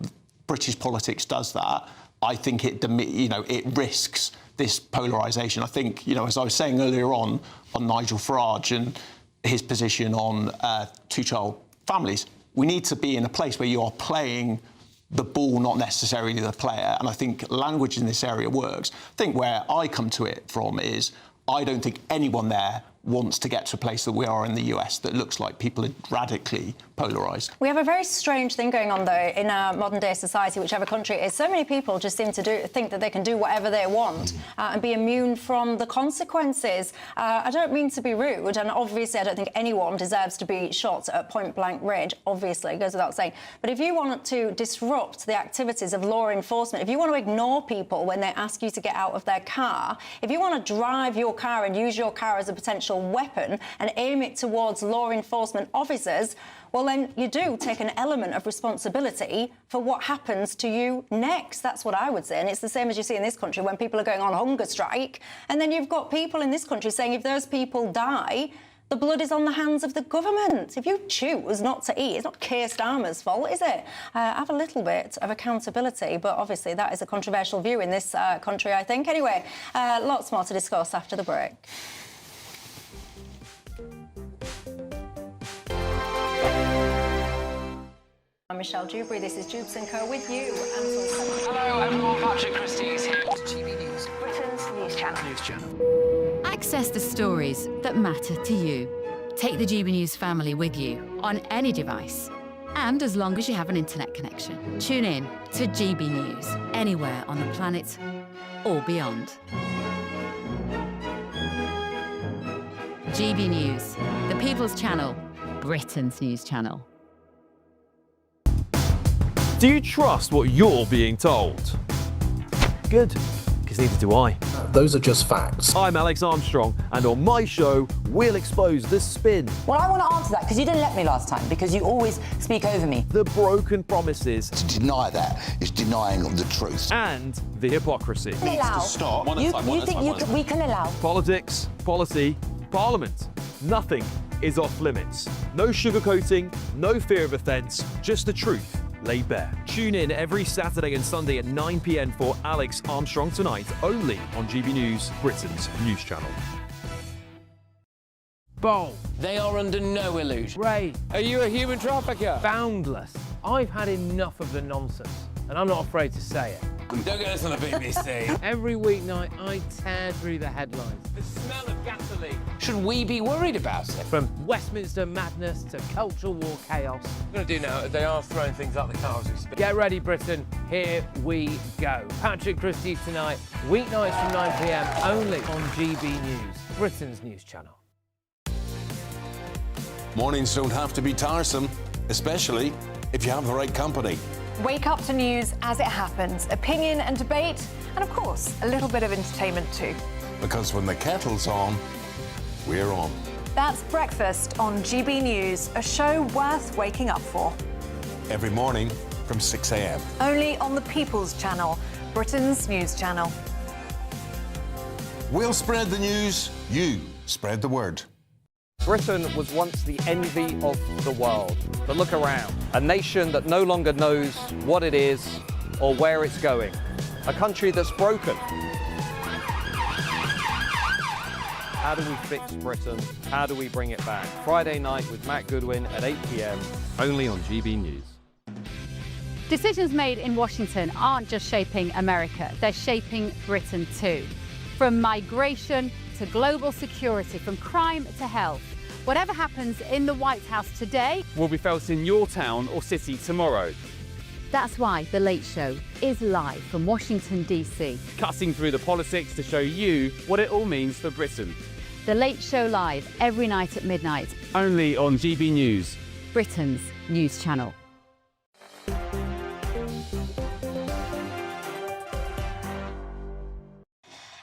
British politics does that, I think it risks this polarisation. I think, as I was saying earlier on Nigel Farage and his position on two-child families, we need to be in a place where you are playing the ball, not necessarily the player. And I think language in this area works. I think where I come to it from is, I don't think anyone there wants to get to a place that we are in the US that looks like people are radically polarised. We have a very strange thing going on, though, in our modern-day society, whichever country it is. So many people just seem to think that they can do whatever they want and be immune from the consequences. I don't mean to be rude, and obviously I don't think anyone deserves to be shot at point-blank range, obviously, it goes without saying. But if you want to disrupt the activities of law enforcement, if you want to ignore people when they ask you to get out of their car, if you want to drive your car and use your car as a potential lethal weapon and aim it towards law enforcement officers, well, then you do take an element of responsibility for what happens to you next. That's what I would say. And it's the same as you see in this country when people are going on hunger strike. And then you've got people in this country saying if those people die, the blood is on the hands of the government. If you choose not to eat, it's not Keir Starmer's fault, is it? Have a little bit of accountability, but obviously that is a controversial view in this country, I think. Anyway, lots more to discuss after the break. I'm Michelle Dewberry. This is Dewbs & Co with you. Hello everyone, Patrick Christie is here. GB News, Britain's news channel. Access the stories that matter to you. Take the GB News family with you on any device. And as long as you have an internet connection, tune in to GB News anywhere on the planet or beyond. GB News, the People's Channel, Britain's news channel. Do you trust what you're being told? Good, because neither do I. Those are just facts. I'm Alex Armstrong, and on my show, we'll expose the spin. Well, I want to answer that, because you didn't let me last time, because you always speak over me. The broken promises. To deny that is denying the truth. And the hypocrisy. Needs to stop. You think we can allow? Politics, policy, parliament. Nothing is off limits. No sugarcoating, no fear of offence, just the truth laid bare. Tune in every Saturday and Sunday at 9 p.m. for Alex Armstrong Tonight, only on GB News, Britain's news channel. Bold. They are under no illusion. Ray, are you a human trafficker? Boundless. I've had enough of the nonsense, and I'm not afraid to say it. Don't get this on the BBC. Every weeknight, I tear through the headlines. The smell of gasoline. Should we be worried about it? From Westminster madness to cultural war chaos. I'm going to do now, they are throwing things out the car as we speak. Get ready, Britain. Here we go. Patrick Christie Tonight, weeknights from 9 p.m. only on GB News, Britain's news channel. Mornings don't have to be tiresome, especially if you have the right company. Wake up to news as it happens, opinion and debate, and of course, a little bit of entertainment too. Because when the kettle's on, we're on. That's Breakfast on GB News, a show worth waking up for. Every morning from 6 a.m. Only on the People's Channel, Britain's news channel. We'll spread the news, you spread the word. Britain was once the envy of the world. But look around. A nation that no longer knows what it is or where it's going. A country that's broken. How do we fix Britain? How do we bring it back? Friday night with Matt Goodwin at 8 p.m. only on GB News. Decisions made in Washington aren't just shaping America, they're shaping Britain too. From migration to global security, from crime to health. Whatever happens in the White House today will be felt in your town or city tomorrow. That's why The Late Show is live from Washington, D.C. Cutting through the politics to show you what it all means for Britain. The Late Show live every night at midnight. Only on GB News, Britain's news channel.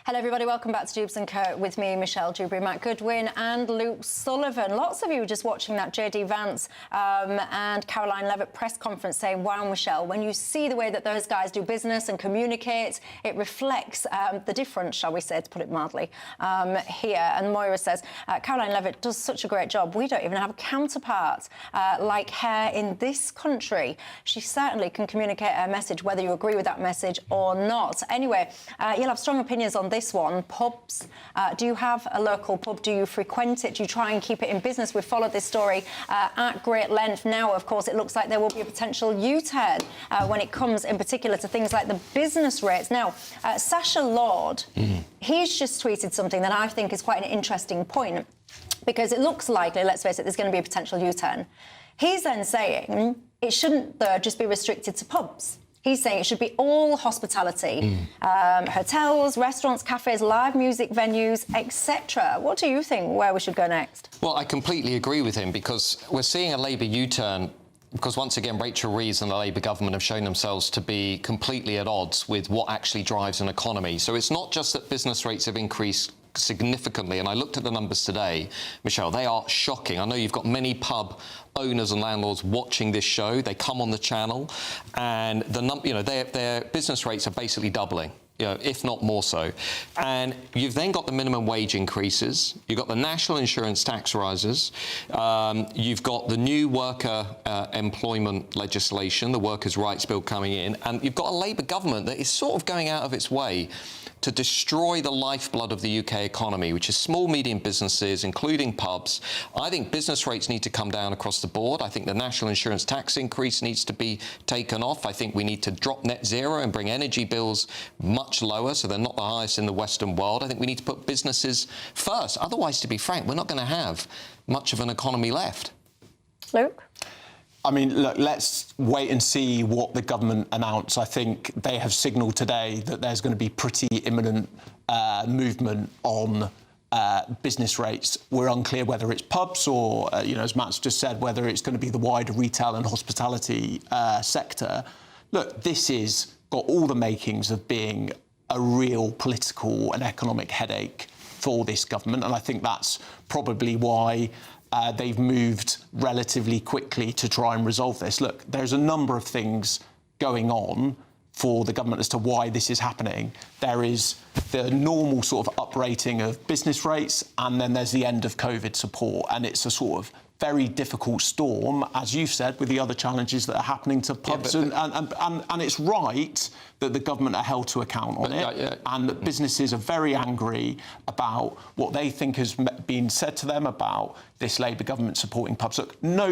Hello, everybody. Welcome back to Dewbs & Co. with me, Michelle Dewberry, Matt Goodwin and Luke Sullivan. Lots of you were just watching that JD Vance and Caroline Levitt press conference saying, wow, Michelle, when you see the way that those guys do business and communicate, it reflects the difference, shall we say, to put it mildly, here. And Moira says, Caroline Levitt does such a great job. We don't even have a counterpart like her in this country. She certainly can communicate her message, whether you agree with that message or not. Anyway, you'll have strong opinions on this one. Pubs. Do you have a local pub? Do you frequent it? Do you try and keep it in business? We've followed this story at great length. Now, of course, it looks like there will be a potential U-turn when it comes in particular to things like the business rates. Now, Sacha Lord, he's just tweeted something that I think is quite an interesting point because it looks likely, let's face it, there's going to be a potential U-turn. He's then saying it shouldn't, though, just be restricted to pubs. He's saying it should be all hospitality, hotels, restaurants, cafes, live music venues, etc. What do you think where we should go next? Well, I completely agree with him because we're seeing a Labour U-turn because, once again, Rachel Reeves and the Labour government have shown themselves to be completely at odds with what actually drives an economy. So it's not just that business rates have increased significantly. And I looked at the numbers today, Michelle, they are shocking. I know you've got many pub owners and landlords watching this show. They come on the channel, and their business rates are basically doubling. If not more so. And you've then got the minimum wage increases, you've got the national insurance tax rises, you've got the new worker employment legislation, the Workers' Rights Bill coming in, and you've got a Labour government that is sort of going out of its way to destroy the lifeblood of the UK economy, which is small, medium businesses, including pubs. I think business rates need to come down across the board. I think the national insurance tax increase needs to be taken off. I think we need to drop net zero and bring energy bills much lower so they're not the highest in the Western world. I think we need to put businesses first. Otherwise, to be frank, we're not going to have much of an economy left. Luke? I mean, look, let's wait and see what the government announce. I think they have signalled today that there's going to be pretty imminent movement on business rates. We're unclear whether it's pubs or, as Matt's just said, whether it's going to be the wider retail and hospitality sector. Look, this has got all the makings of being a real political and economic headache for this government, and I think that's probably why they've moved relatively quickly to try and resolve this. Look, there's a number of things going on for the government as to why this is happening. There is the normal sort of uprating of business rates, and then there's the end of COVID support, and it's a sort of very difficult storm, as you've said, with the other challenges that are happening to pubs. And it's right that the government are held to account on it, and that businesses are very angry about what they think has been said to them about this Labour government supporting pubs. Look, no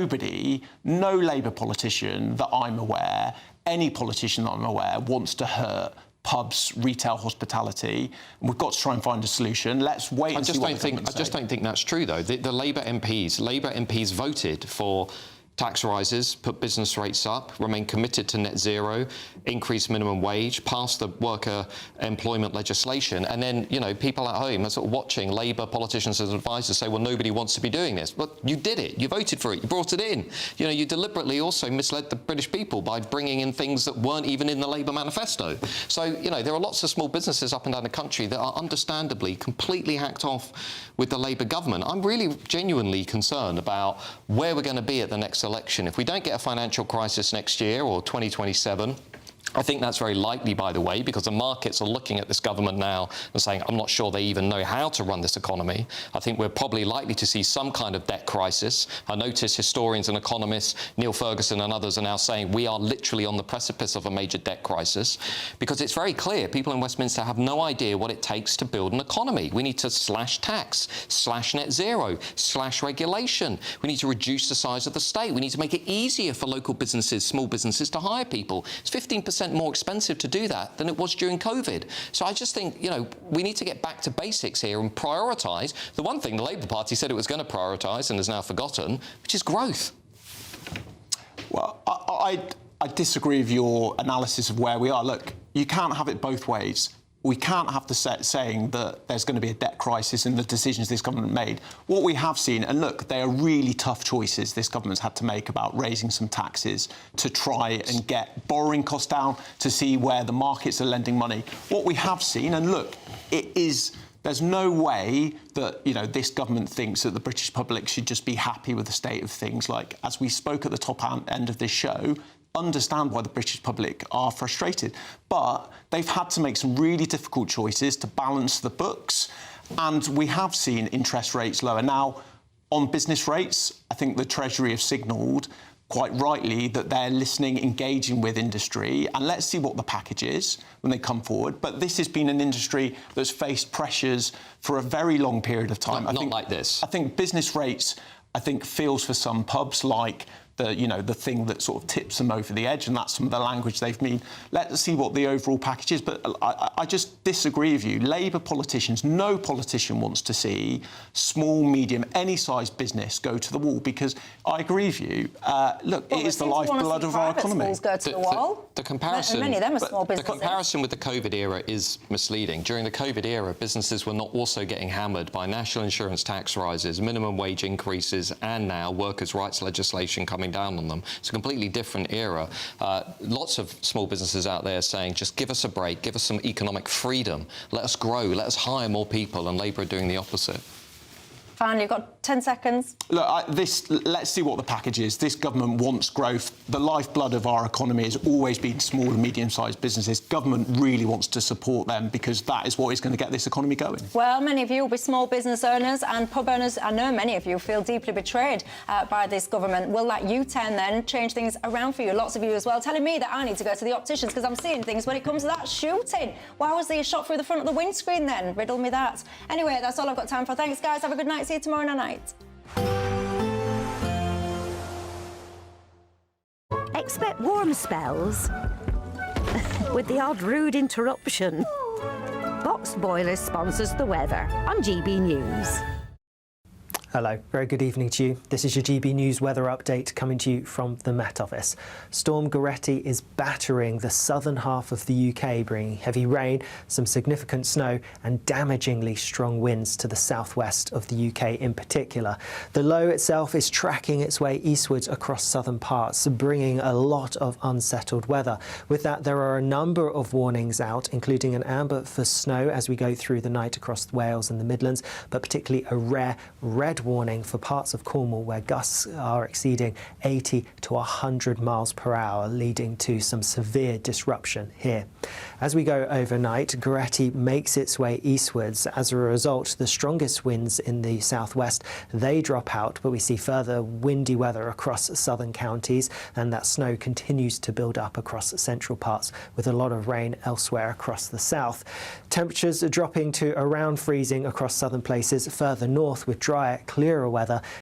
Labour politician that I'm aware, any politician that I'm aware, wants to hurt pubs, retail, hospitality, and we've got to try and find a solution. Let's wait and see what the government say. I just don't think that's true, though. The Labour MPs voted for tax rises, put business rates up, remain committed to net zero, increase minimum wage, pass the worker employment legislation, and then, people at home are sort of watching Labour politicians and advisors say, well, nobody wants to be doing this. But you did it. You voted for it. You brought it in. You deliberately also misled the British people by bringing in things that weren't even in the Labour manifesto. So, there are lots of small businesses up and down the country that are understandably completely hacked off with the Labour government. I'm really genuinely concerned about where we're going to be at the next election. If we don't get a financial crisis next year or 2027, I think that's very likely, by the way, because the markets are looking at this government now and saying, I'm not sure they even know how to run this economy. I think we're probably likely to see some kind of debt crisis. I notice historians and economists, Neil Ferguson and others, are now saying we are literally on the precipice of a major debt crisis, because it's very clear people in Westminster have no idea what it takes to build an economy. We need to slash tax, slash net zero, slash regulation. We need to reduce the size of the state. We need to make it easier for local businesses, small businesses, to hire people. It's 15% more expensive to do that than it was during COVID. So I just think, we need to get back to basics here and prioritise the one thing the Labour Party said it was going to prioritise and has now forgotten, which is growth. Well, I disagree with your analysis of where we are. Look, you can't have it both ways. We can't have the saying that there's going to be a debt crisis in the decisions this government made. What we have seen, and look, they are really tough choices this government's had to make about raising some taxes to try and get borrowing costs down, to see where the markets are lending money. What we have seen, and look, there's no way that, this government thinks that the British public should just be happy with the state of things. Like, as we spoke at the top end of this show, understand why the British public are frustrated. But they've had to make some really difficult choices to balance the books, and we have seen interest rates lower. Now, on business rates, I think the Treasury have signalled quite rightly that they're listening, engaging with industry, and let's see what the package is when they come forward. But this has been an industry that's faced pressures for a very long period of time. Not like this. I think business rates, feels for some pubs like the thing that sort of tips them over the edge, and that's some of the language they've made. Let's see what the overall package is. But I just disagree with you. Labour politicians, no politician wants to see small, medium, any size business go to the wall, because I agree with you. Look, it is the lifeblood of our economy. Schools go to the wall. The comparison, many of them are small businesses. The comparison with the COVID era is misleading. During the COVID era, businesses were not also getting hammered by national insurance tax rises, minimum wage increases, and now workers' rights legislation coming bearing down on them. It's a completely different era. Lots of small businesses out there saying, just give us a break, give us some economic freedom, let us grow, let us hire more people, and Labour are doing the opposite. Fine, you've got 10 seconds. Look, let's see what the package is. This government wants growth. The lifeblood of our economy has always been small and medium-sized businesses. Government really wants to support them because that is what is going to get this economy going. Well, many of you will be small business owners and pub owners. I know many of you feel deeply betrayed by this government. Will that U-turn then change things around for you? Lots of you as well telling me that I need to go to the opticians because I'm seeing things when it comes to that shooting. Why was there a shot through the front of the windscreen then? Riddle me that. Anyway, that's all I've got time for. Thanks, guys. Have a good night. See you tomorrow night. Expect warm spells with the odd rude interruption. Box Boilers sponsors the weather on GB News. Hello, very good evening to you. This is your GB News weather update coming to you from the Met Office. Storm Goretti is battering the southern half of the UK, bringing heavy rain, some significant snow and damagingly strong winds to the southwest of the UK in particular. The low itself is tracking its way eastwards across southern parts, bringing a lot of unsettled weather. With that, there are a number of warnings out, including an amber for snow as we go through the night across Wales and the Midlands, but particularly a rare red warning for parts of Cornwall where gusts are exceeding 80 to 100 miles per hour, leading to some severe disruption here. As we go overnight, Goretti makes its way eastwards. As a result, the strongest winds in the southwest, they drop out, but we see further windy weather across southern counties, and that snow continues to build up across central parts with a lot of rain elsewhere across the south. Temperatures are dropping to around freezing across southern places. Further north with drier, clearer weather,